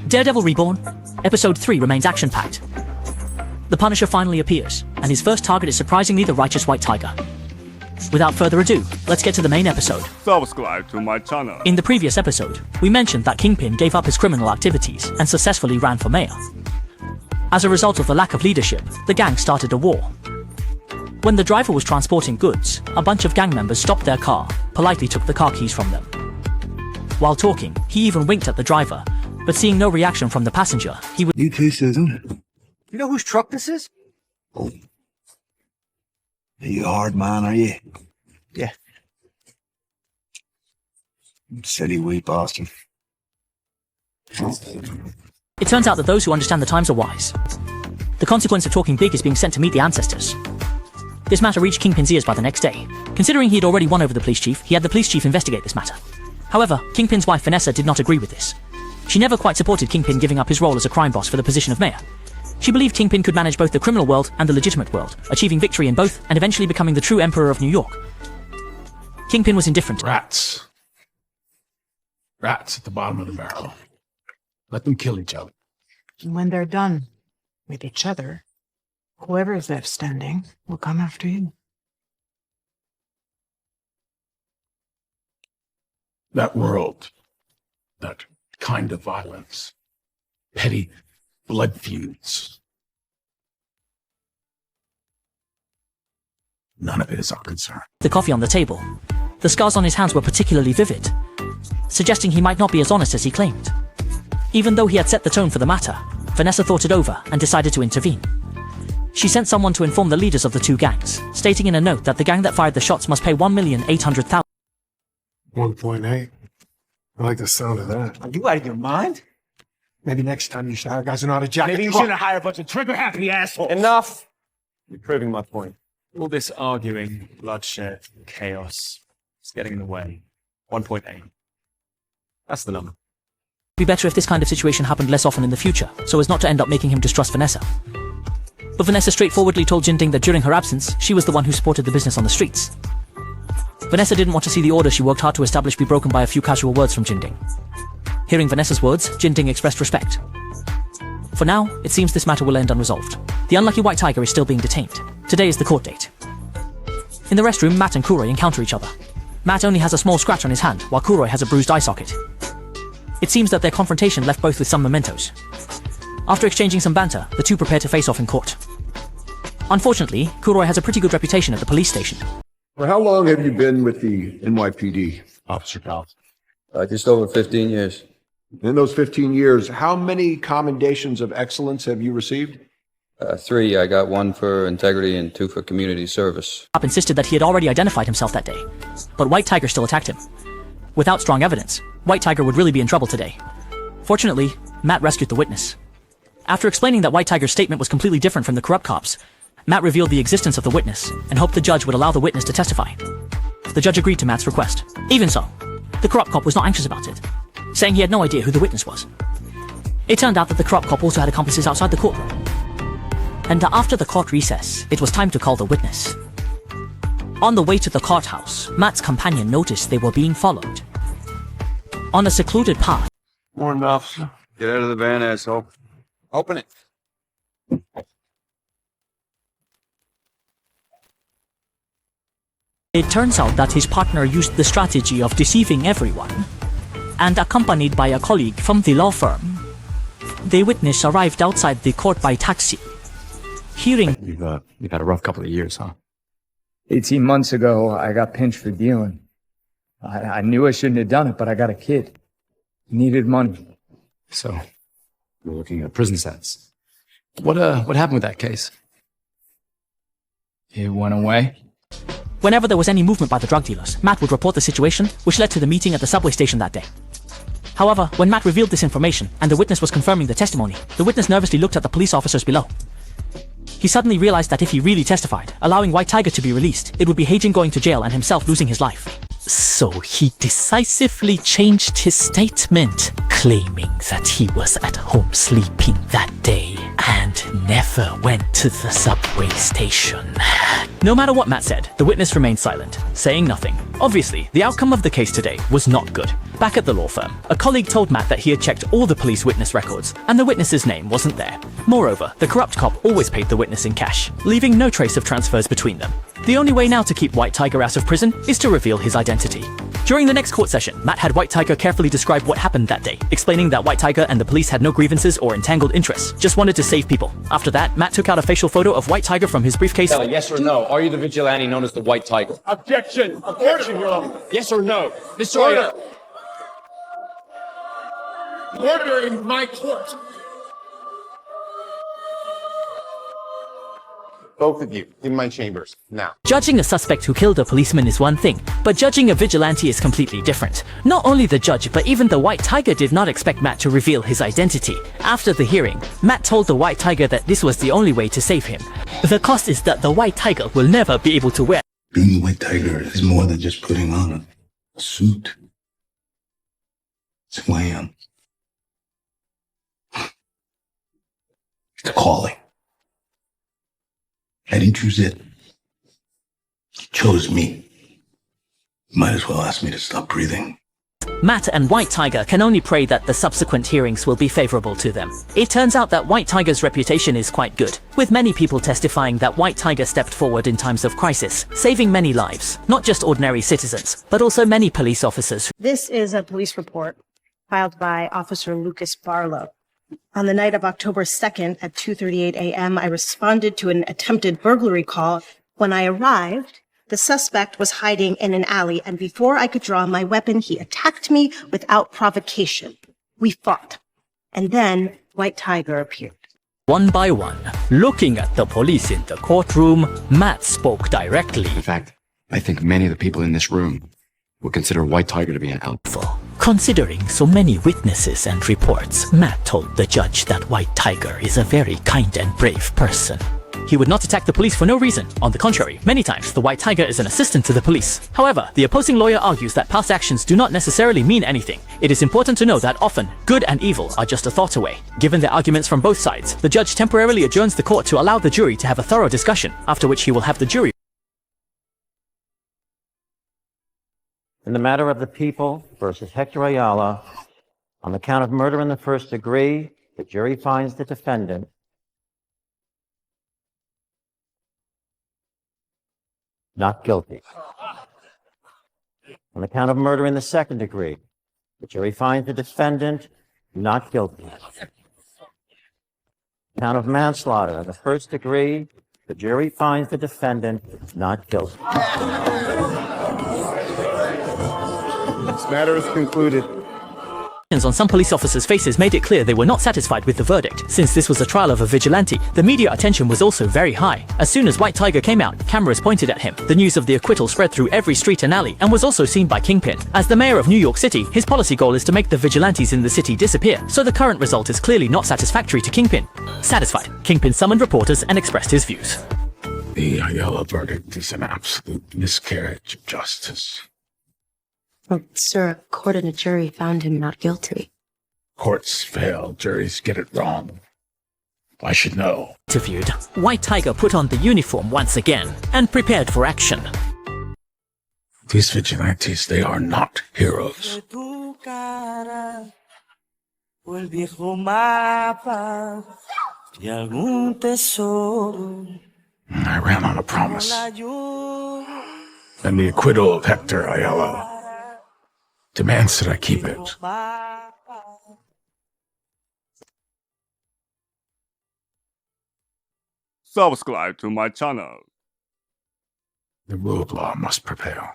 Daredevil Reborn, Episode 3 remains action-packed. The Punisher finally appears, and his first target is surprisingly the righteous White Tiger. Without further ado, let's get to the main episode. Subscribe to my channel. In the previous episode, we mentioned that Kingpin gave up his criminal activities and successfully ran for mayor. As a result of the lack of leadership, the gang started a war. When the driver was transporting goods, a bunch of gang members stopped their car, politely took the car keys from them. While talking, he even winked at the driver, but seeing no reaction from the passenger, he would— You too, Susan. You know whose truck this is? Oh. Are you a hard man, are you? Yeah. Silly wee bastard. It turns out that those who understand the times are wise. The consequence of talking big is being sent to meet the ancestors. This matter reached Kingpin's ears by the next day. Considering he had already won over the police chief, he had the police chief investigate this matter. However, Kingpin's wife Vanessa did not agree with this. She never quite supported Kingpin giving up his role as a crime boss for the position of mayor. She believed Kingpin could manage both the criminal world and the legitimate world, achieving victory in both and eventually becoming the true emperor of New York. Kingpin was indifferent. Rats. Rats at the bottom of the barrel. Let them kill each other. And when they're done with each other, whoever is left standing will come after you. That world, that kind of violence, petty blood feuds. None of it is our concern. The coffee on the table. The scars on his hands were particularly vivid, suggesting he might not be as honest as he claimed. Even though he had set the tone for the matter, Vanessa thought it over and decided to intervene. She sent someone to inform the leaders of the two gangs, stating in a note that the gang that fired the shots must pay $1,800,000. 1.8. I like the sound of that. Are you out of your mind? Maybe next time you should hire guys who know how to jack Maybe a you truck. shouldn't hire a bunch of trigger-happy assholes. Enough! You're proving my point. All this arguing, bloodshed, chaos, it's getting in the way. 1.8. That's the number. It'd be better if this kind of situation happened less often in the future, so as not to end up making him distrust Vanessa. But Vanessa straightforwardly told Jinding that during her absence, she was the one who supported the business on the streets. Vanessa didn't want to see the order she worked hard to establish be broken by a few casual words from Jinding. Hearing Vanessa's words, Jinding expressed respect. For now, it seems this matter will end unresolved. The unlucky White Tiger is still being detained. Today is the court date. In the restroom, Matt and Kuroi encounter each other. Matt only has a small scratch on his hand, while Kuroi has a bruised eye socket. It seems that their confrontation left both with some mementos. After exchanging some banter, the two prepare to face off in court. Unfortunately, Kuroi has a pretty good reputation at the police station. For how long have you been with the NYPD, Officer Powell? Just over 15 years. In those 15 years, how many commendations of excellence have you received? 3. I got 1 for integrity and 2 for community service. Matt insisted that he had already identified himself that day, but White Tiger still attacked him. Without strong evidence, White Tiger would really be in trouble today. Fortunately, Matt rescued the witness. After explaining that White Tiger's statement was completely different from the corrupt cops, Matt revealed the existence of the witness and hoped the judge would allow the witness to testify. The judge agreed to Matt's request. Even so, the corrupt cop was not anxious about it, saying he had no idea who the witness was. It turned out that the corrupt cop also had accomplices outside the courtroom. And after the court recess, it was time to call the witness. On the way to the courthouse, Matt's companion noticed they were being followed. On a secluded path. Morning, officer. Get out of the van, asshole. Open it. It turns out that his partner used the strategy of deceiving everyone, and accompanied by a colleague from the law firm, the witness arrived outside the court by taxi. Hearing— You've had a rough couple of years, huh? 18 months ago, I got pinched for dealing. I knew I shouldn't have done it, but I got a kid. Needed money. So, you're looking at a prison sentence. What happened with that case? It went away. Whenever there was any movement by the drug dealers, Matt would report the situation, which led to the meeting at the subway station that day. However, when Matt revealed this information and the witness was confirming the testimony, the witness nervously looked at the police officers below. He suddenly realized that if he really testified, allowing White Tiger to be released, it would be Hagin going to jail and himself losing his life. So he decisively changed his statement, claiming that he was at home sleeping that day and never went to the subway station. No matter what Matt said, the witness remained silent, saying nothing. Obviously, the outcome of the case today was not good. Back at the law firm, a colleague told Matt that he had checked all the police witness records, and the witness's name wasn't there. Moreover, the corrupt cop always paid the witness in cash, leaving no trace of transfers between them. The only way now to keep White Tiger out of prison is to reveal his identity. During the next court session, Matt had White Tiger carefully describe what happened that day, explaining that White Tiger and the police had no grievances or entangled interests, just wanted to save people. After that, Matt took out a facial photo of White Tiger from his briefcase. Yes or no? Are you the vigilante known as the White Tiger? Objection! Objection, Your Honor! Yes or no? Mr. Order! Order in my court! Both of you, in my chambers, now. Judging a suspect who killed a policeman is one thing, but judging a vigilante is completely different. Not only the judge, but even the White Tiger did not expect Matt to reveal his identity. After the hearing, Matt told the White Tiger that this was the only way to save him. The cost is that the White Tiger will never be able to wear. Being the White Tiger is more than just putting on a suit. It's who I am. It's a calling. I didn't choose it. It chose me. Might as well ask me to stop breathing. Matt and White Tiger can only pray that the subsequent hearings will be favorable to them. It turns out that White Tiger's reputation is quite good, with many people testifying that White Tiger stepped forward in times of crisis, saving many lives, not just ordinary citizens, but also many police officers. This is a police report filed by Officer Lucas Barlow. On the night of October 2nd at 2:38 a.m., I responded to an attempted burglary call. When I arrived, the suspect was hiding in an alley, and before I could draw my weapon, he attacked me without provocation. We fought, and then White Tiger appeared. One by one, looking at the police in the courtroom, Matt spoke directly. In fact, I think many of the people in this room would consider White Tiger to be an helpful. Considering so many witnesses and reports, Matt told the judge that White Tiger is a very kind and brave person. He would not attack the police for no reason. On the contrary, many times the White Tiger is an assistant to the police. However, the opposing lawyer argues that past actions do not necessarily mean anything. It is important to know that often, good and evil are just a thought away. Given the arguments from both sides, the judge temporarily adjourns the court to allow the jury to have a thorough discussion, after which he will have the jury. In the matter of the people versus Hector Ayala, on the count of murder in the first degree, the jury finds the defendant not guilty. On the count of murder in the second degree, the jury finds the defendant not guilty. Count of manslaughter in the first degree, the jury finds the defendant not guilty. This matter is concluded. On some police officers' faces made it clear they were not satisfied with the verdict. Since this was a trial of a vigilante, the media attention was also very high. As soon as White Tiger came out, cameras pointed at him. The news of the acquittal spread through every street and alley and was also seen by Kingpin. As the mayor of New York City, his policy goal is to make the vigilantes in the city disappear, so the current result is clearly not satisfactory to Kingpin. Satisfied, Kingpin summoned reporters and expressed his views. The Ayala verdict is an absolute miscarriage of justice. Well, sir, a court and a jury found him not guilty. Courts fail, juries get it wrong. I should know. Interviewed, White Tiger put on the uniform once again and prepared for action. These vigilantes, they are not heroes. I ran on a promise. And the acquittal of Hector Ayala demands that I keep it. Subscribe to my channel. The rule of law must prevail.